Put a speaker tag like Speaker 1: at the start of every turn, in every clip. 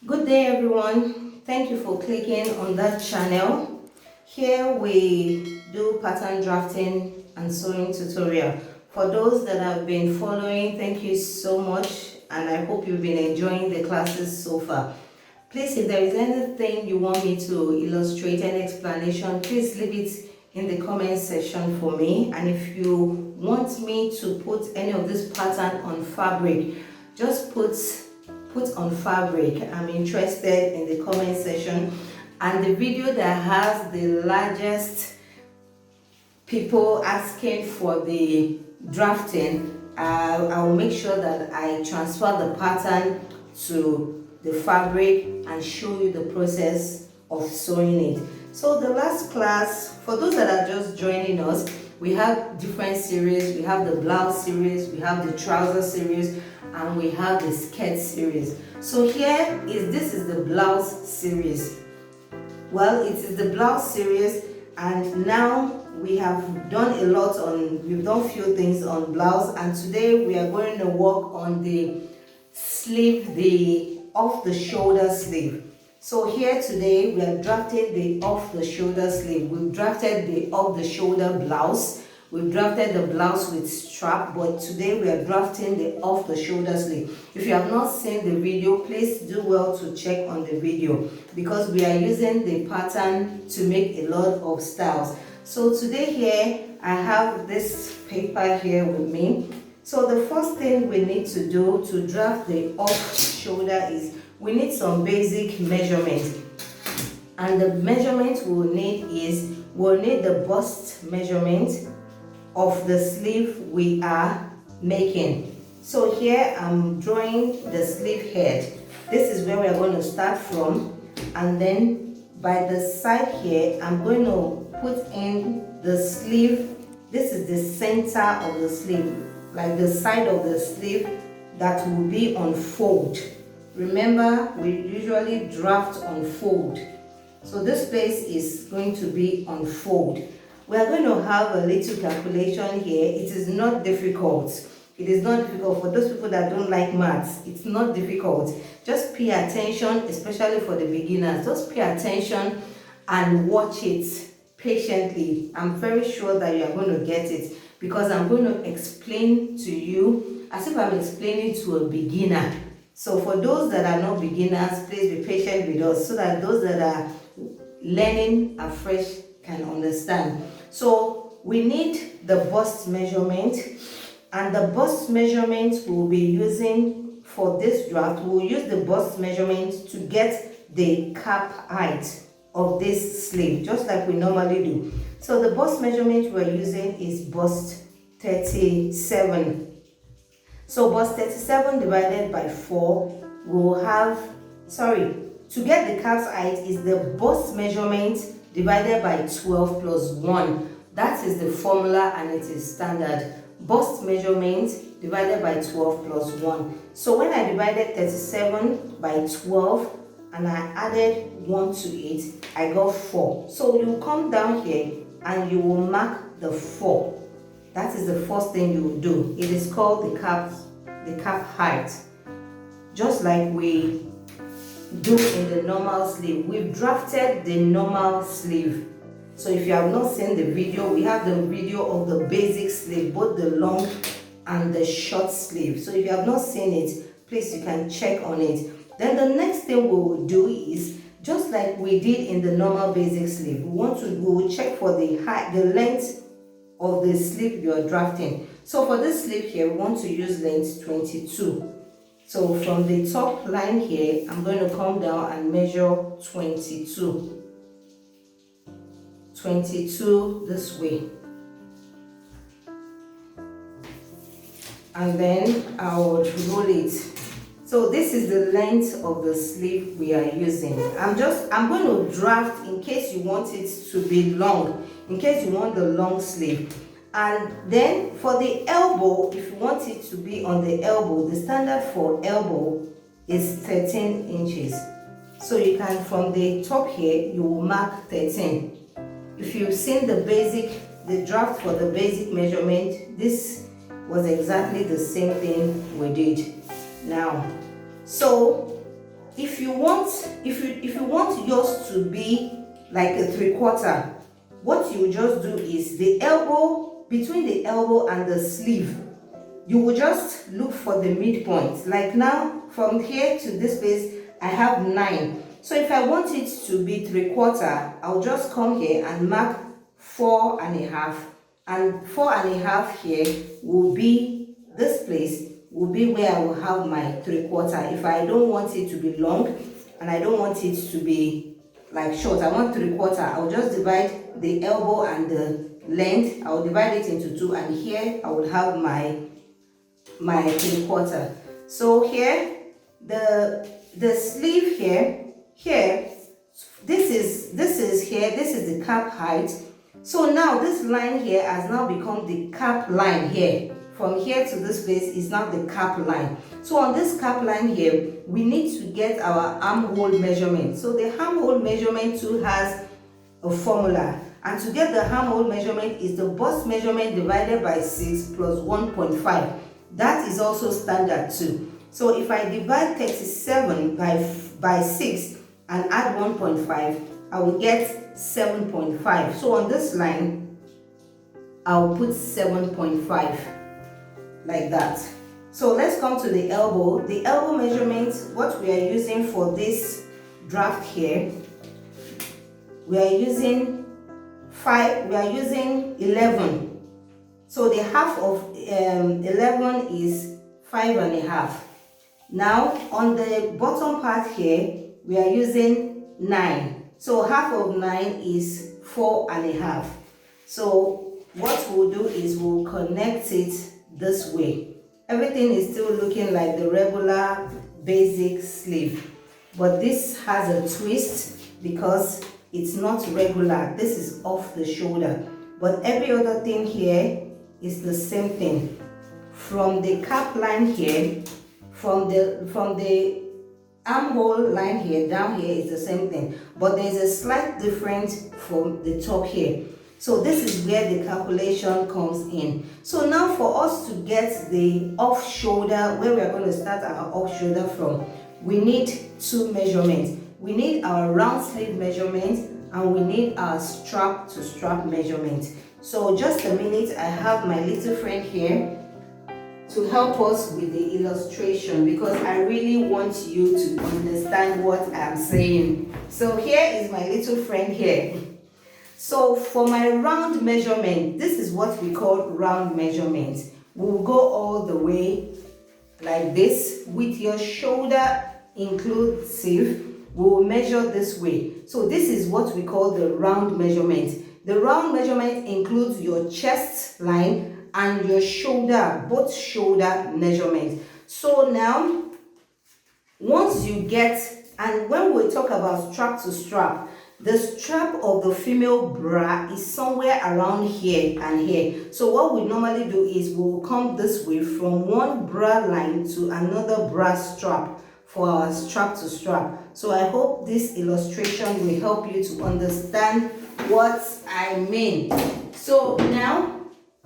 Speaker 1: Good day everyone, thank you for clicking on that channel. Here we do pattern drafting and sewing tutorial. For those that have been following, thank you so much and I hope you've been enjoying the classes so far. Please, if there is anything you want me to illustrate, any explanation, please leave it in the comment section for me. And if you want me to put any of this pattern on fabric, just put on fabric. I'm interested in the comment section, and the video that has the largest people asking for the drafting, I will make sure that I transfer the pattern to the fabric and show you the process of sewing it. So the last class, for those that are just joining us, we have different series. We have the blouse series, we have the trouser series, and we have the skirt series. So this is the blouse series. Well, it is the blouse series, and now we have done we've done few things on blouse, and today we are going to work on the sleeve, the off the shoulder sleeve. So here today we are drafting the off the shoulder sleeve. We've drafted the off the shoulder blouse. We've drafted the blouse with strap, but today we are drafting the off the shoulder sleeve. If you have not seen the video, please do well to check on the video because we are using the pattern to make a lot of styles. So today here I have this paper here with me. So the first thing we need to do to draft the off shoulder is we need some basic measurements. And the measurement we'll need the bust measurement of the sleeve we are making. So here I'm drawing the sleeve head. This is where we are going to start from, and then by the side here I'm going to put in the sleeve. This is the center of the sleeve, like the side of the sleeve that will be on fold. Remember, we usually draft on fold, so this place is going to be on fold. We are going to have a little calculation here. It is not difficult. It is not difficult for those people that don't like maths. It's not difficult. Just pay attention, especially for the beginners. Just pay attention and watch it patiently. I'm very sure that you are going to get it because I'm going to explain to you as if I'm explaining to a beginner. So for those that are not beginners, please be patient with us so that those that are learning afresh can understand. So we need the bust measurement, and the bust measurement we'll be using for this draft. We'll use the bust measurement to get the cap height of this sleeve, just like we normally do. So the bust measurement we're using is bust 37. So bust 37 divided by 4 will have, to get the cap's height is the bust measurement divided by 12 plus 1. That is the formula and it is standard. Bust measurement divided by 12 plus 1. So when I divided 37 by 12 and I added 1 to it, I got 4. So you come down here and you will mark the 4. That is the first thing you will do. It is called the cap height. Just like we do in the normal sleeve. We've drafted the normal sleeve. So if you have not seen the video, we have the video of the basic sleeve, both the long and the short sleeve. So if you have not seen it, please you can check on it. Then the next thing we will do is just like we did in the normal basic sleeve. We will check for the height, the length of the sleeve you are drafting. So for this sleeve here, we want to use length 22. So from the top line here, I'm going to come down and measure 22. 22 this way. And then I will roll it. So this is the length of the sleeve we are using. I'm going to draft in case you want it to be long, in case you want the long sleeve. And then for the elbow, if you want it to be on the elbow, the standard for elbow is 13 inches. So you can, from the top here, you will mark 13. If you've seen the draft for the basic measurement, this was exactly the same thing we did now. So if you want yours to be like a 3/4, what you just do is the elbow, between the elbow and the sleeve, you will just look for the midpoint. Like now, from here to this place, I have 9. So if I want it to be 3/4, I'll just come here and mark 4.5, and 4.5 here will be, this place will be where I will have my 3/4. If I don't want it to be long and I don't want it to be like short, I want 3/4, I'll just divide the elbow and the length, I'll divide it into 2, and here I will have my 3/4. So here, the sleeve here, this is the cap height. So now this line here has now become the cap line here. From here to this place is now the cap line. So on this cap line here, we need to get our armhole measurement. So the armhole measurement too has a formula. And to get the armhole measurement is the bust measurement divided by 6 plus 1.5. That is also standard too. So if I divide 37 by 6 and add 1.5, I will get 7.5. So on this line, I'll put 7.5 like that. So let's come to the elbow. The elbow measurement, what we are using for this draft here, we are using 11. So the half of 11 is 5.5. Now on the bottom part here, we are using 9. So half of 9 is 4.5. So what we'll do is we'll connect it this way. Everything is still looking like the regular basic sleeve, but this has a twist because it's not regular. This is off the shoulder, but every other thing here is the same thing. From the cap line here, from the armhole line here down here is the same thing, but there's a slight difference from the top here. So this is where the calculation comes in. So now for us to get the off shoulder, where we are going to start our off shoulder from, we need 2 measurements. We need our round sleeve measurement and we need our strap to strap measurement. So just a minute, I have my little friend here to help us with the illustration because I really want you to understand what I'm saying. So here is my little friend here. So for my round measurement, this is what we call round measurement. We'll go all the way like this with your shoulder inclusive. We'll measure this way. So this is what we call the round measurement. The round measurement includes your chest line and your shoulder, both shoulder measurements. So now, once you get, and when we talk about strap to strap, the strap of the female bra is somewhere around here and here. So what we normally do is we'll come this way from one bra line to another bra strap for our strap to strap. So I hope this illustration will help you to understand what I mean. So now,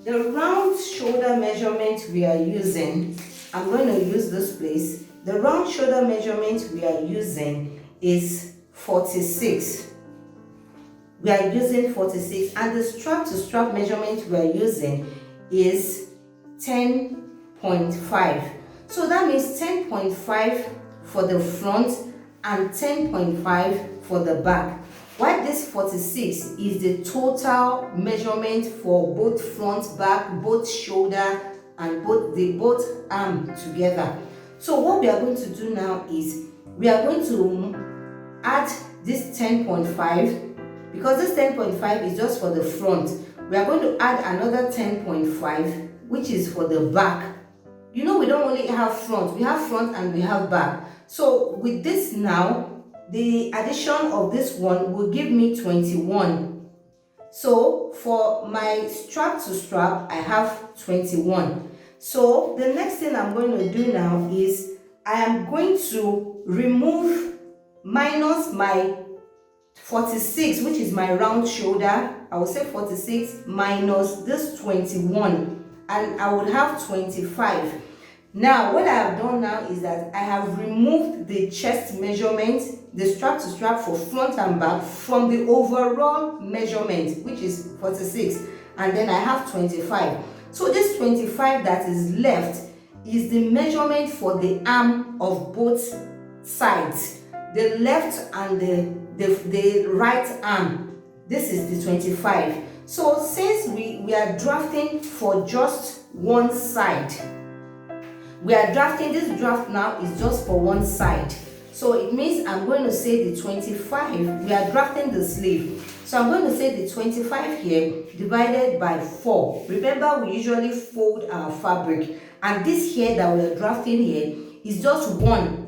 Speaker 1: the round shoulder measurement we are using, I'm going to use this place. The round shoulder measurement we are using is 46. We are using 46, and the strap to strap measurement we are using is 10.5. So that means 10.5 for the front and 10.5 for the back. While this 46 is the total measurement for both front, back, both shoulder, and both arm together. So what we are going to do now is we are going to add this 10.5. Because this 10.5 is just for the front, we are going to add another 10.5, which is for the back. You know, we don't only have front, we have front and we have back. So with this now, the addition of this one will give me 21. So for my strap to strap, I have 21. So the next thing I'm going to do now is I am going to minus my 46, which is my round shoulder. I will say 46 minus this 21, and I would have 25. Now, what I have done now is that I have removed the chest measurement, the strap to strap for front and back from the overall measurement, which is 46, and then I have 25. So this 25 that is left is the measurement for the arm of both sides, the left and the right arm. This is the 25. So since we are drafting for just one side, we are drafting, this draft now is just for one side. So it means I'm going to say the 25, we are drafting the sleeve. So I'm going to say the 25 here divided by 4. Remember, we usually fold our fabric, and this here that we are drafting here is just 1.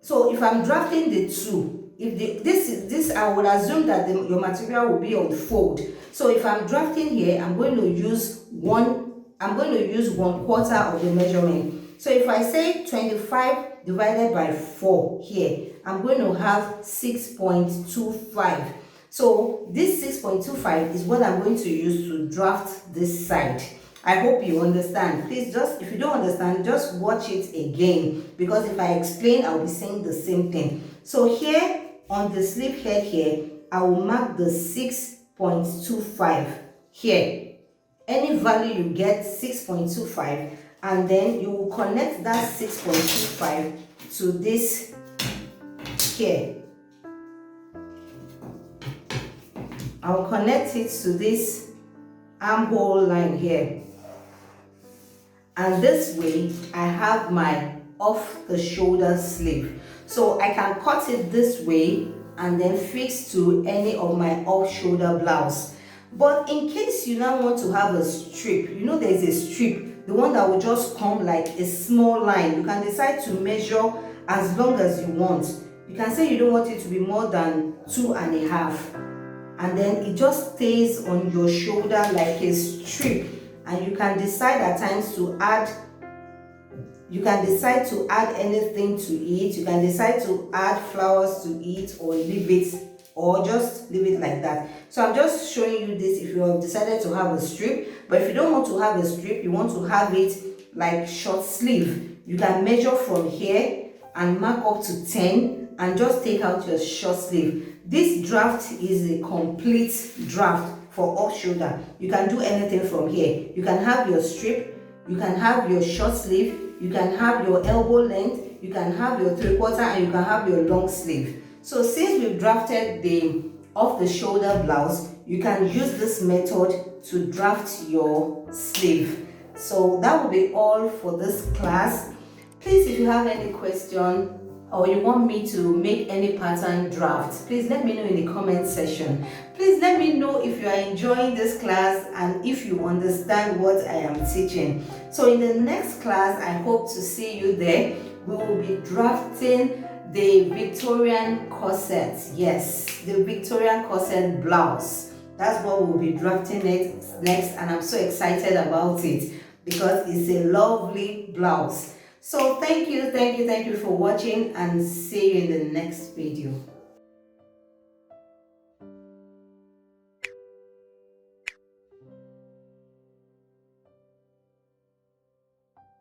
Speaker 1: So if I'm drafting the 2, if this I would assume that your material will be on fold. So if I'm drafting here, I'm going to use 1/4 of the measurement. So if I say 25 divided by 4 here, I'm going to have 6.25. So this 6.25 is what I'm going to use to draft this side. I hope you understand. Please, just if you don't understand, just watch it again, because if I explain, I'll be saying the same thing. So here on the sleeve head here, I will mark the 6.25 here. Any value you get, 6.25, and then you will connect that 6.25 to this here. I will connect it to this armhole line here, and this way I have my off the shoulder sleeve. So I can cut it this way and then fix to any of my off shoulder blouse. But in case you now want to have a strip, you know there's a strip, the one that will just come like a small line. You can decide to measure as long as you want. You can say you don't want it to be more than 2.5, and then it just stays on your shoulder like a strip, and you can decide at times to add, you can decide to add anything to it. You can decide to add flowers to it, or leave it, or just leave it like that. So I'm just showing you this if you have decided to have a strip. But if you don't want to have a strip, you want to have it like short sleeve, you can measure from here and mark up to 10 and just take out your short sleeve. This draft is a complete draft for off shoulder. You can do anything from here. You can have your strip, you can have your short sleeve, you can have your elbow length, you can have your 3/4, and you can have your long sleeve. So since we've drafted the off the shoulder blouse, you can use this method to draft your sleeve. So that will be all for this class. Please, if you have any question or you want me to make any pattern draft, please let me know in the comment section. Please let me know if you are enjoying this class and if you understand what I am teaching. So in the next class, I hope to see you there. We will be drafting the Victorian corset. Yes, the Victorian corset blouse. That's what we'll be drafting next, and I'm so excited about it because it's a lovely blouse. So thank you for watching, and see you in the next video.